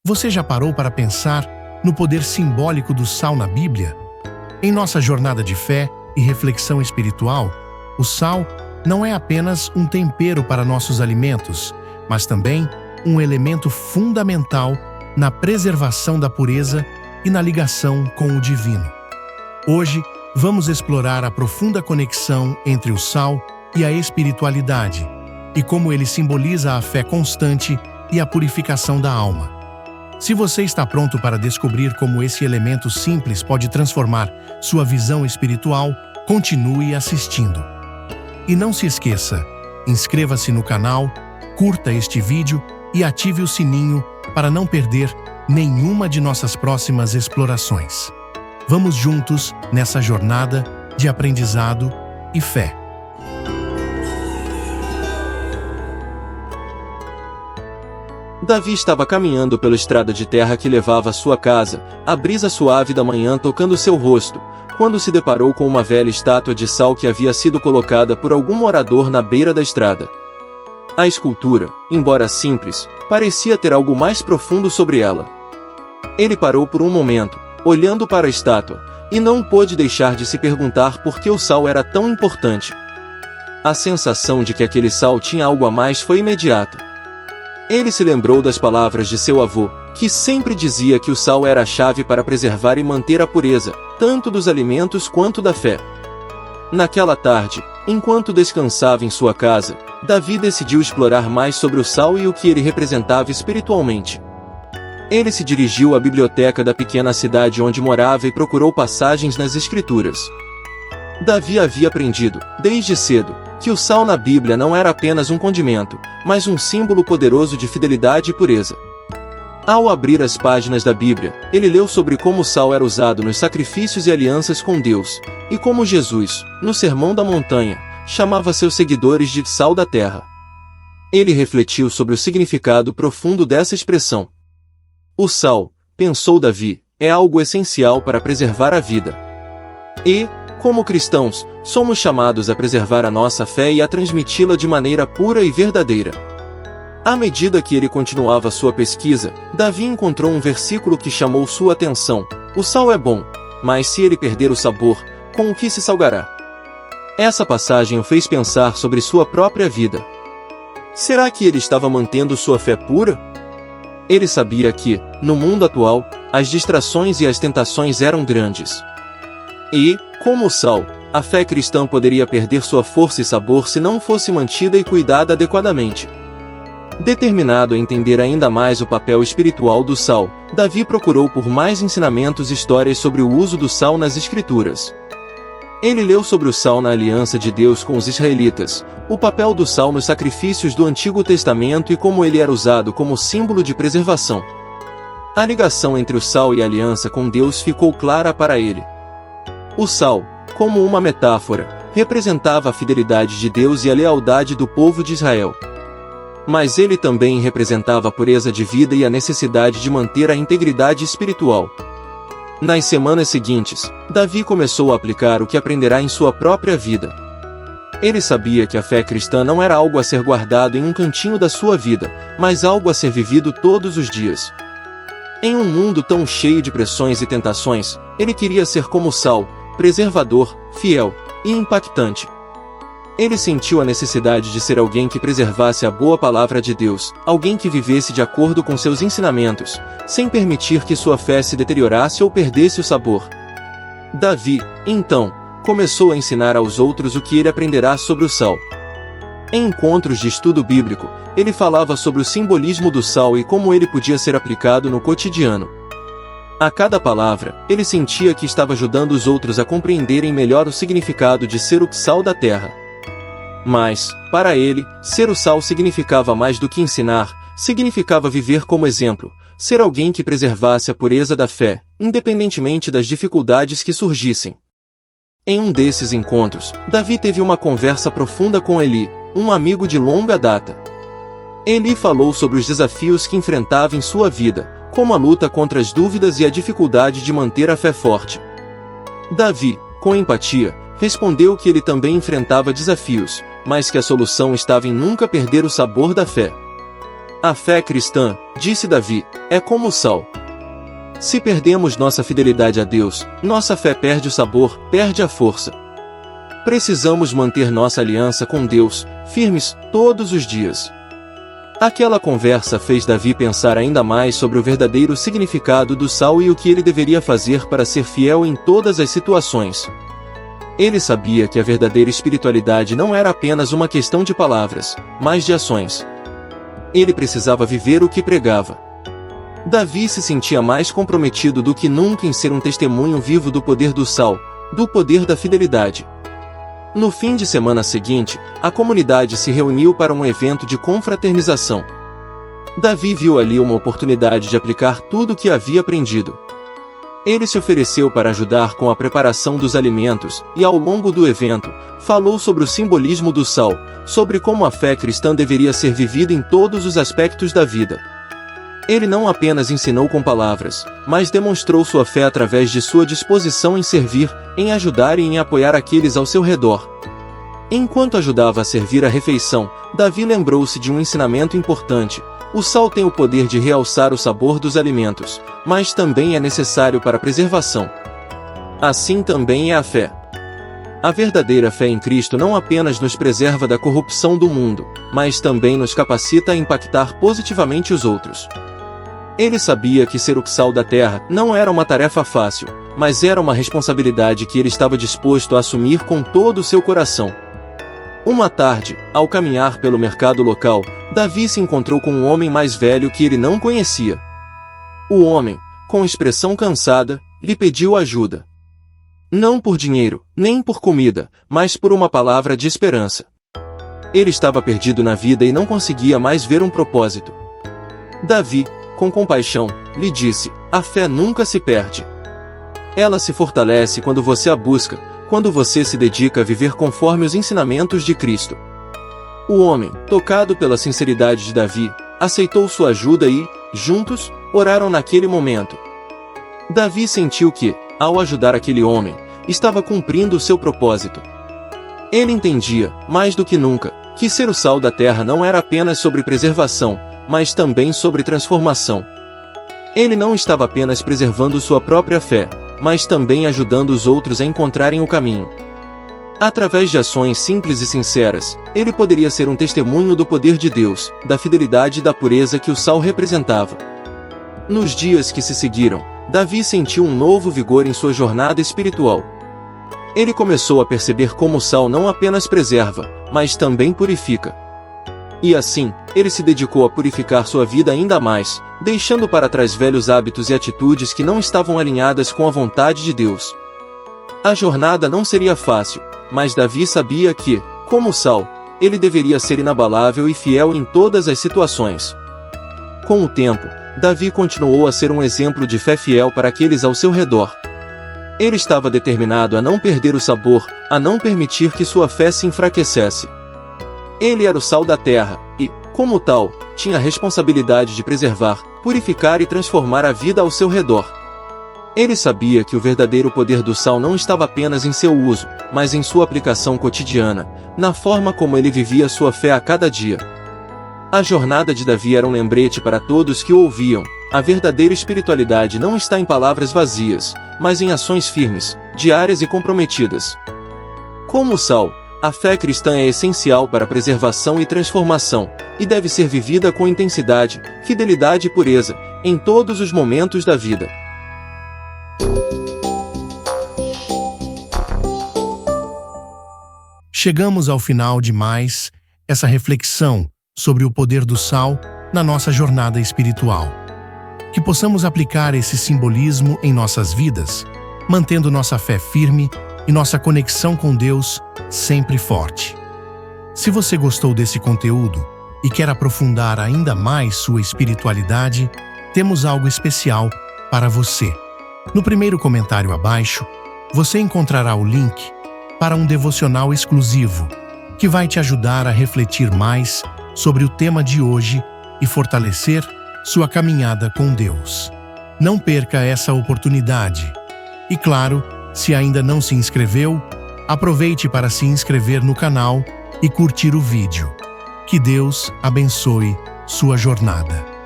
Você já parou para pensar no poder simbólico do sal na Bíblia? Em nossa jornada de fé e reflexão espiritual, o sal não é apenas um tempero para nossos alimentos, mas também um elemento fundamental na preservação da pureza e na ligação com o divino. Hoje, vamos explorar a profunda conexão entre o sal e a espiritualidade e como ele simboliza a fé constante e a purificação da alma. Se você está pronto para descobrir como esse elemento simples pode transformar sua visão espiritual, continue assistindo. E não se esqueça, inscreva-se no canal, curta este vídeo e ative o sininho para não perder nenhuma de nossas próximas explorações. Vamos juntos nessa jornada de aprendizado e fé. Davi estava caminhando pela estrada de terra que levava à sua casa, a brisa suave da manhã tocando seu rosto, quando se deparou com uma velha estátua de sal que havia sido colocada por algum morador na beira da estrada. A escultura, embora simples, parecia ter algo mais profundo sobre ela. Ele parou por um momento, olhando para a estátua, e não pôde deixar de se perguntar por que o sal era tão importante. A sensação de que aquele sal tinha algo a mais foi imediata. Ele se lembrou das palavras de seu avô, que sempre dizia que o sal era a chave para preservar e manter a pureza, tanto dos alimentos quanto da fé. Naquela tarde, enquanto descansava em sua casa, Davi decidiu explorar mais sobre o sal e o que ele representava espiritualmente. Ele se dirigiu à biblioteca da pequena cidade onde morava e procurou passagens nas Escrituras. Davi havia aprendido, desde cedo, que o sal na Bíblia não era apenas um condimento, mas um símbolo poderoso de fidelidade e pureza. Ao abrir as páginas da Bíblia, ele leu sobre como o sal era usado nos sacrifícios e alianças com Deus, e como Jesus, no Sermão da Montanha, chamava seus seguidores de sal da terra. Ele refletiu sobre o significado profundo dessa expressão. O sal, pensou Davi, é algo essencial para preservar a vida. E, como cristãos, somos chamados a preservar a nossa fé e a transmiti-la de maneira pura e verdadeira. À medida que ele continuava sua pesquisa, Davi encontrou um versículo que chamou sua atenção. O sal é bom, mas se ele perder o sabor, com o que se salgará? Essa passagem o fez pensar sobre sua própria vida. Será que ele estava mantendo sua fé pura? Ele sabia que, no mundo atual, as distrações e as tentações eram grandes. E, como o sal, a fé cristã poderia perder sua força e sabor se não fosse mantida e cuidada adequadamente. Determinado a entender ainda mais o papel espiritual do sal, Davi procurou por mais ensinamentos e histórias sobre o uso do sal nas Escrituras. Ele leu sobre o sal na aliança de Deus com os israelitas, o papel do sal nos sacrifícios do Antigo Testamento e como ele era usado como símbolo de preservação. A ligação entre o sal e a aliança com Deus ficou clara para ele. O sal, como uma metáfora, representava a fidelidade de Deus e a lealdade do povo de Israel. Mas ele também representava a pureza de vida e a necessidade de manter a integridade espiritual. Nas semanas seguintes, Davi começou a aplicar o que aprenderá em sua própria vida. Ele sabia que a fé cristã não era algo a ser guardado em um cantinho da sua vida, mas algo a ser vivido todos os dias. Em um mundo tão cheio de pressões e tentações, ele queria ser como o sal, preservador, fiel e impactante. Ele sentiu a necessidade de ser alguém que preservasse a boa palavra de Deus, alguém que vivesse de acordo com seus ensinamentos, sem permitir que sua fé se deteriorasse ou perdesse o sabor. Davi, então, começou a ensinar aos outros o que ele aprenderá sobre o sal. Em encontros de estudo bíblico, ele falava sobre o simbolismo do sal e como ele podia ser aplicado no cotidiano. A cada palavra, ele sentia que estava ajudando os outros a compreenderem melhor o significado de ser o sal da terra. Mas, para ele, ser o sal significava mais do que ensinar, significava viver como exemplo, ser alguém que preservasse a pureza da fé, independentemente das dificuldades que surgissem. Em um desses encontros, Davi teve uma conversa profunda com Eli, um amigo de longa data. Eli falou sobre os desafios que enfrentava em sua vida, como a luta contra as dúvidas e a dificuldade de manter a fé forte. Davi, com empatia, respondeu que ele também enfrentava desafios, mas que a solução estava em nunca perder o sabor da fé. A fé cristã, disse Davi, é como o sal. Se perdemos nossa fidelidade a Deus, nossa fé perde o sabor, perde a força. Precisamos manter nossa aliança com Deus, firmes, todos os dias. Aquela conversa fez Davi pensar ainda mais sobre o verdadeiro significado do sal e o que ele deveria fazer para ser fiel em todas as situações. Ele sabia que a verdadeira espiritualidade não era apenas uma questão de palavras, mas de ações. Ele precisava viver o que pregava. Davi se sentia mais comprometido do que nunca em ser um testemunho vivo do poder do sal, do poder da fidelidade. No fim de semana seguinte, a comunidade se reuniu para um evento de confraternização. Davi viu ali uma oportunidade de aplicar tudo o que havia aprendido. Ele se ofereceu para ajudar com a preparação dos alimentos e, ao longo do evento, falou sobre o simbolismo do sal, sobre como a fé cristã deveria ser vivida em todos os aspectos da vida. Ele não apenas ensinou com palavras, mas demonstrou sua fé através de sua disposição em servir, em ajudar e em apoiar aqueles ao seu redor. Enquanto ajudava a servir a refeição, Davi lembrou-se de um ensinamento importante. O sal tem o poder de realçar o sabor dos alimentos, mas também é necessário para a preservação. Assim também é a fé. A verdadeira fé em Cristo não apenas nos preserva da corrupção do mundo, mas também nos capacita a impactar positivamente os outros. Ele sabia que ser o sal da terra não era uma tarefa fácil, mas era uma responsabilidade que ele estava disposto a assumir com todo o seu coração. Uma tarde, ao caminhar pelo mercado local, Davi se encontrou com um homem mais velho que ele não conhecia. O homem, com expressão cansada, lhe pediu ajuda. Não por dinheiro, nem por comida, mas por uma palavra de esperança. Ele estava perdido na vida e não conseguia mais ver um propósito. Davi, com compaixão, lhe disse, a fé nunca se perde. Ela se fortalece quando você a busca, quando você se dedica a viver conforme os ensinamentos de Cristo. O homem, tocado pela sinceridade de Davi, aceitou sua ajuda e, juntos, oraram naquele momento. Davi sentiu que, ao ajudar aquele homem, estava cumprindo o seu propósito. Ele entendia, mais do que nunca, que ser o sal da terra não era apenas sobre preservação, mas também sobre transformação. Ele não estava apenas preservando sua própria fé, mas também ajudando os outros a encontrarem o caminho. Através de ações simples e sinceras, ele poderia ser um testemunho do poder de Deus, da fidelidade e da pureza que o sal representava. Nos dias que se seguiram, Davi sentiu um novo vigor em sua jornada espiritual. Ele começou a perceber como o sal não apenas preserva, mas também purifica. E assim, ele se dedicou a purificar sua vida ainda mais, deixando para trás velhos hábitos e atitudes que não estavam alinhadas com a vontade de Deus. A jornada não seria fácil, mas Davi sabia que, como sal, ele deveria ser inabalável e fiel em todas as situações. Com o tempo, Davi continuou a ser um exemplo de fé fiel para aqueles ao seu redor. Ele estava determinado a não perder o sabor, a não permitir que sua fé se enfraquecesse. Ele era o sal da terra, e, como tal, tinha a responsabilidade de preservar, purificar e transformar a vida ao seu redor. Ele sabia que o verdadeiro poder do sal não estava apenas em seu uso, mas em sua aplicação cotidiana, na forma como ele vivia sua fé a cada dia. A jornada de Davi era um lembrete para todos que o ouviam. A verdadeira espiritualidade não está em palavras vazias, mas em ações firmes, diárias e comprometidas. Como o sal, a fé cristã é essencial para a preservação e transformação, e deve ser vivida com intensidade, fidelidade e pureza, em todos os momentos da vida. Chegamos ao final de mais essa reflexão sobre o poder do sal na nossa jornada espiritual. Que possamos aplicar esse simbolismo em nossas vidas, mantendo nossa fé firme e nossa conexão com Deus sempre forte. Se você gostou desse conteúdo e quer aprofundar ainda mais sua espiritualidade, temos algo especial para você. No primeiro comentário abaixo, você encontrará o link para um devocional exclusivo que vai te ajudar a refletir mais sobre o tema de hoje e fortalecer sua caminhada com Deus. Não perca essa oportunidade. E claro, se ainda não se inscreveu, aproveite para se inscrever no canal e curtir o vídeo. Que Deus abençoe sua jornada.